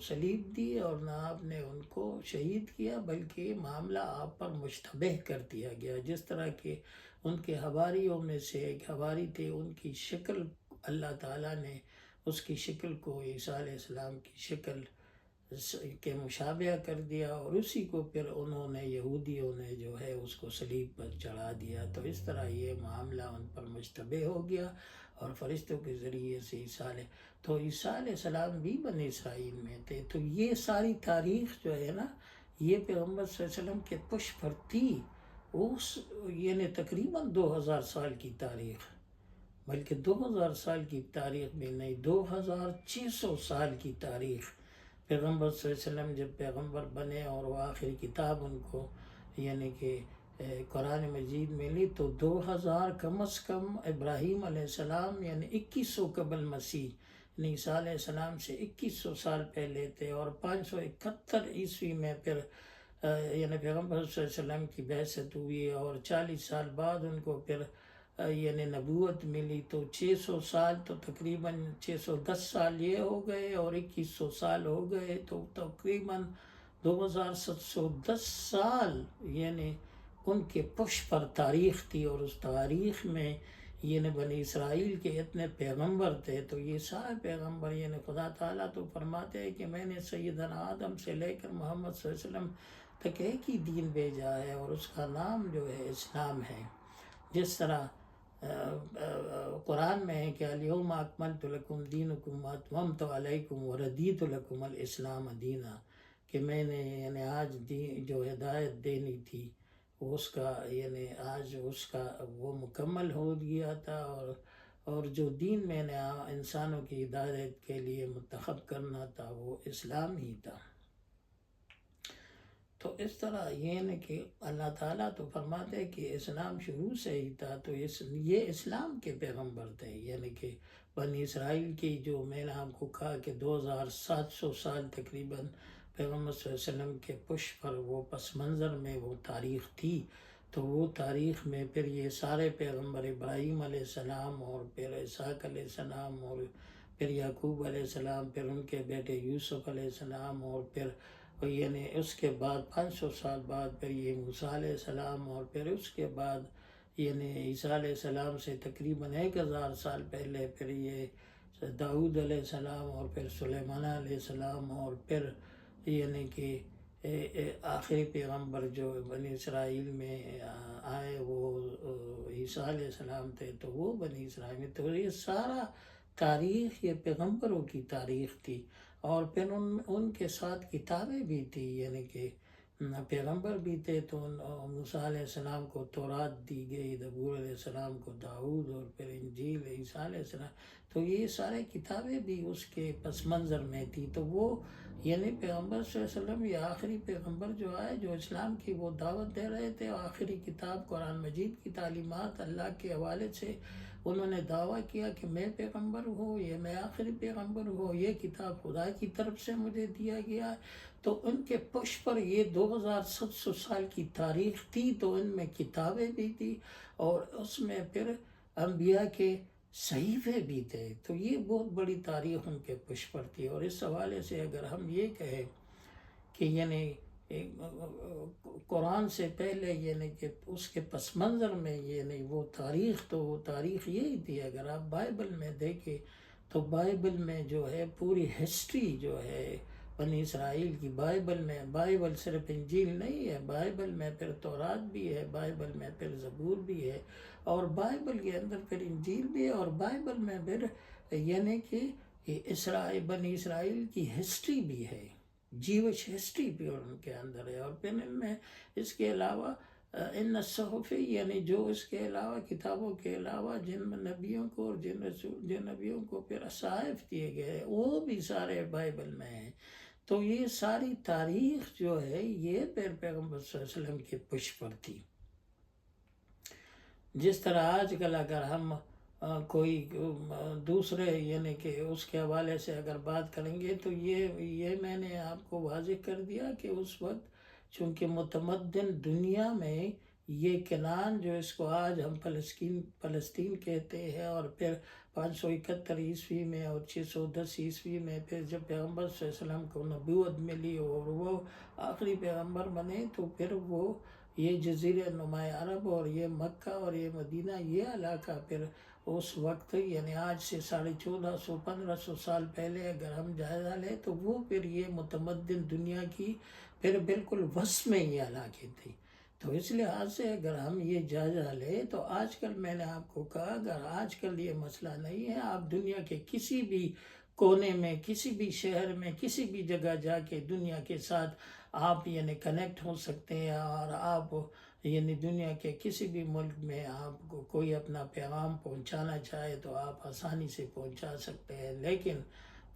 صلیب دی، اور نہ آپ نے ان کو شہید کیا، بلکہ معاملہ آپ پر مشتبہ کر دیا گیا۔ جس طرح کہ ان کے حواریوں میں سے ایک حواری تھے، ان کی شکل اللہ تعالیٰ نے اس کی شکل کو عیسیٰ علیہ السلام کی شکل کے مشابہ کر دیا، اور اسی کو پھر انہوں نے یہودیوں نے جو ہے اس کو صلیب پر چڑھا دیا۔ تو اس طرح یہ معاملہ ان پر مشتبہ ہو گیا، اور فرشتوں کے ذریعے سے عیسیٰ علیہ السلام بھی بنی اسرائیل میں تھے۔ تو یہ ساری تاریخ جو ہے نا، یہ پیغمبر صلی اللہ علیہ وسلم کے پشت پر تھی، اس یعنی تقریباً 2000 سال کی تاریخ، بلکہ 2000 سال کی تاریخ بھی نہیں، 2600 سال کی تاریخ۔ پیغمبر صلی اللہ علیہ وسلم جب پیغمبر بنے اور وہ آخری کتاب ان کو یعنی کہ قرآن مجید ملی، تو 2000 کم از کم ابراہیم علیہ السلام یعنی 2100 قبل مسیح، یعنی عیسیٰ علیہ السلام سے 2100 سال پہلے تھے، اور 571 عیسوی میں پھر یعنی پیغمبر صلی اللہ علیہ وسلم کی بعثت ہوئی، اور 40 سال بعد ان کو پھر یعنی نبوت ملی۔ تو 600 سال تو تقریباً 610 سال یہ ہو گئے، اور 2100 سال ہو گئے، تو تقریباً 2710 سال یعنی ان کے پشت پر تاریخ تھی۔ اور اس تاریخ میں یعنی بنی اسرائیل کے اتنے پیغمبر تھے، تو یہ سارے پیغمبر یعنی خدا تعالیٰ تو فرماتے ہیں کہ میں نے سیدنا آدم سے لے کر محمد صلی اللہ علیہ وسلم تک ایک ہی دین بھیجا ہے، اور اس کا نام جو ہے اسلام ہے۔ جس طرح قرآن میں ہے کہ الیوم اکملت لکم دینکم واتممت علیکم وردیت لکم الاسلام دینا، کہ میں نے یعنی آج جو ہدایت دینی تھی اس کا یعنی آج اس کا وہ مکمل ہو گیا تھا، اور جو دین میں نے انسانوں کی ہدایت کے لیے منتخب کرنا تھا وہ اسلام ہی تھا۔ تو اس طرح یہ ہے کہ اللہ تعالیٰ تو فرماتے ہیں کہ اسلام شروع سے ہی تھا، تو یہ اسلام کے پیغمبر تھے، یعنی کہ بنی اسرائیل کی جو میں نے آپ کو کہا کہ 2700 سال تقریباً پیغمبر صلی اللہ علیہ وسلم کے پشت پر وہ پس منظر میں وہ تاریخ تھی۔ تو وہ تاریخ میں پھر یہ سارے پیغمبر ابراہیم علیہ السلام، اور پھر اسحاق علیہ السلام، اور پھر یعقوب علیہ السلام، پھر ان کے بیٹے یوسف علیہ السلام، اور پھر یعنی اس کے بعد 500 سال بعد پھر یہ موسیٰ علیہ السلام، اور پھر اس کے بعد یعنی عیسیٰ علیہ السلام سے تقریباً 1000 سال پہلے پھر یہ داؤد علیہ السلام، اور پھر سلیمان علیہ السلام، اور پھر یعنی کہ آخری پیغمبر جو بنی اسرائیل میں آئے وہ عیسیٰ علیہ السلام تھے، تو وہ بنی اسرائیل میں۔ تو یہ سارا تاریخ یہ پیغمبروں کی تاریخ تھی، اور پھر ان کے ساتھ کتابیں بھی تھی، یعنی کہ پیغمبر بھی تھے۔ تو موسیٰ علیہ السلام کو تورات دی گئی، زبور علیہ السلام کو داؤد، اور پھر انجیل عیسیٰ علیہ السلام، تو یہ سارے کتابیں بھی اس کے پس منظر میں تھی۔ تو وہ یعنی پیغمبر صلی اللہ علیہ وسلم یہ آخری پیغمبر جو آئے جو اسلام کی وہ دعوت دے رہے تھے، آخری کتاب قرآن مجید کی تعلیمات اللہ کے حوالے سے انہوں نے دعویٰ کیا کہ میں پیغمبر ہوں، یہ میں آخری پیغمبر ہوں، یہ کتاب خدا کی طرف سے مجھے دیا گیا ہے۔ تو ان کے پشت پر یہ 2700 سال کی تاریخ تھی، تو ان میں کتابیں بھی تھی، اور اس میں پھر انبیاء کے صحیفے بھی تھے. تو یہ بہت بڑی تاریخ ان کے پشت پر تھی. اور اس حوالے سے اگر ہم یہ کہیں کہ یعنی قرآن سے پہلے یعنی کہ اس کے پس منظر میں یعنی وہ تاریخ یہی تھی. اگر آپ بائبل میں دیکھیں تو بائبل میں جو ہے پوری ہسٹری جو ہے بنی اسرائیل کی، بائبل صرف انجیل نہیں ہے، بائبل میں پھر تورات بھی ہے، بائبل میں پھر زبور بھی ہے، اور بائبل کے اندر پھر انجیل بھی ہے، اور بائبل میں پھر یعنی کہ بنی اسرائیل کی ہسٹری بھی ہے، جیوش ہسٹری بھی ان کے اندر ہے. اور پھر ان میں اس کے علاوہ ان الصحف یعنی جو اس کے علاوہ کتابوں کے علاوہ جن نبیوں کو اور جن نبیوں کو پھر صحائف دیے گئے وہ بھی سارے بائبل میں ہیں. تو یہ ساری تاریخ جو ہے یہ پھر پیغمبر صلی اللہ علیہ وسلم کے پشت پر تھی. جس طرح آج کل اگر ہم کوئی دوسرے یعنی کہ اس کے حوالے سے اگر بات کریں گے تو یہ میں نے آپ کو واضح کر دیا کہ اس وقت چونکہ متمدن دنیا میں یہ کنعان جو اس کو آج ہم فلسطین کہتے ہیں، اور پھر 571 عیسوی میں اور 610 عیسوی میں پھر جب پیغمبر صلی اللہ علیہ وسلم کو نبوت ملی اور وہ آخری پیغمبر بنے، تو پھر وہ یہ جزیرہ نمایاں عرب اور یہ مکہ اور یہ مدینہ یہ علاقہ پھر اس وقت یعنی آج سے 1450-1500 سال پہلے اگر ہم جائزہ لیں تو وہ پھر یہ متمدن دنیا کی پھر بالکل وسط میں یہ علاقے تھے. تو اس لحاظ سے اگر ہم یہ جائزہ لیں تو آج کل میں نے آپ کو کہا اگر آج کل یہ مسئلہ نہیں ہے، آپ دنیا کے کسی بھی کونے میں کسی بھی شہر میں کسی بھی جگہ جا کے دنیا کے ساتھ آپ یعنی کنیکٹ ہو سکتے ہیں، اور آپ یعنی دنیا کے کسی بھی ملک میں آپ کو کوئی اپنا پیغام پہنچانا چاہے تو آپ آسانی سے پہنچا سکتے ہیں. لیکن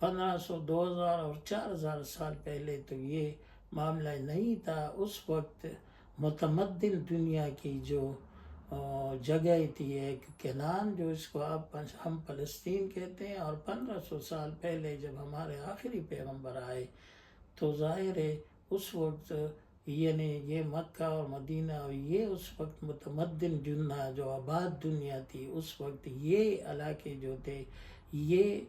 1500 2000 اور 4000 سال پہلے تو یہ معاملہ نہیں تھا. اس وقت متمدن دنیا کی جو جگہ تھی ایک کنعان جو اس کو ہم فلسطین کہتے ہیں، اور 1500 سال پہلے جب ہمارے آخری پیغمبر آئے تو ظاہر ہے اس وقت یعنی یہ مکہ اور مدینہ اور یہ اس وقت متمدن دنیا جو آباد دنیا تھی، اس وقت یہ علاقے جو تھے یہ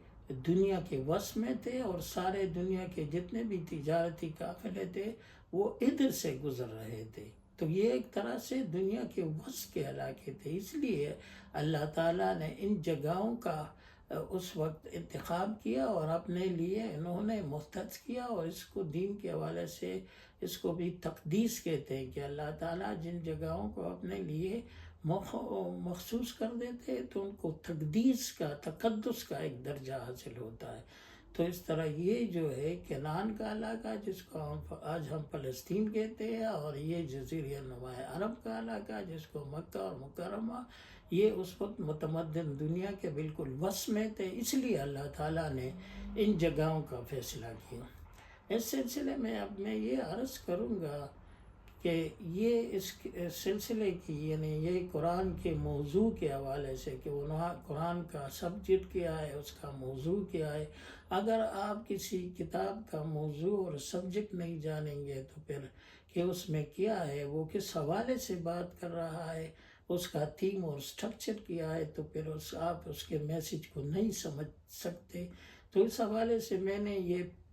دنیا کے وسط میں تھے، اور سارے دنیا کے جتنے بھی تجارتی قافلے تھے وہ ادھر سے گزر رہے تھے. تو یہ ایک طرح سے دنیا کے وسط کے علاقے تھے. اس لیے اللہ تعالیٰ نے ان جگہوں کا اس وقت انتخاب کیا اور اپنے لیے انہوں نے مختص کیا، اور اس کو دین کے حوالے سے اس کو بھی تقدیس کہتے ہیں کہ اللہ تعالیٰ جن جگہوں کو اپنے لیے مخصوص کر دیتے تو ان کو تقدس کا ایک درجہ حاصل ہوتا ہے. تو اس طرح یہ جو ہے کنعان کا علاقہ جس کو آج ہم فلسطین کہتے ہیں، اور یہ جزیرہ نمایاں عرب کا علاقہ جس کو مکہ اور مکرمہ، یہ اس وقت متمدن دنیا کے بالکل وسط میں تھے. اس لیے اللہ تعالیٰ نے ان جگہوں کا فیصلہ کیا. اس سلسلے میں اب میں یہ عرض کروں گا کہ یہ اس سلسلے کی یعنی یہ قرآن کے موضوع کے حوالے سے کہ قرآن کا سبجیکٹ کیا ہے، اس کا موضوع کیا ہے. اگر آپ کسی کتاب کا موضوع اور سبجیکٹ نہیں جانیں گے تو پھر کہ اس میں کیا ہے، وہ کس حوالے سے بات کر رہا ہے، اس کا تھیم اور سٹرکچر کیا ہے، تو پھر آپ اس کے میسیج کو نہیں سمجھ سکتے. تو اس حوالے سے میں نے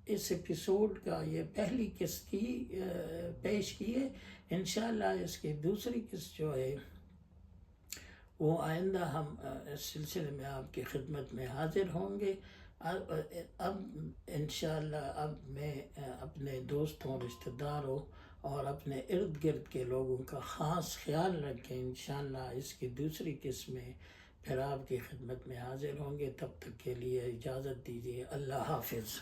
اس ایپیسوڈ کا یہ پہلی قسط پیش کی ہے. انشاءاللہ اس کی دوسری قسط جو ہے وہ آئندہ ہم اس سلسلے میں آپ کی خدمت میں حاضر ہوں گے. اب انشاءاللہ اب میں اپنے دوستوں، رشتہ داروں اور اپنے ارد گرد کے لوگوں کا خاص خیال رکھیں. انشاءاللہ اس کی دوسری قسم میں پھر آپ کی خدمت میں حاضر ہوں گے. تب تک کے لیے اجازت دیجیے. اللہ حافظ.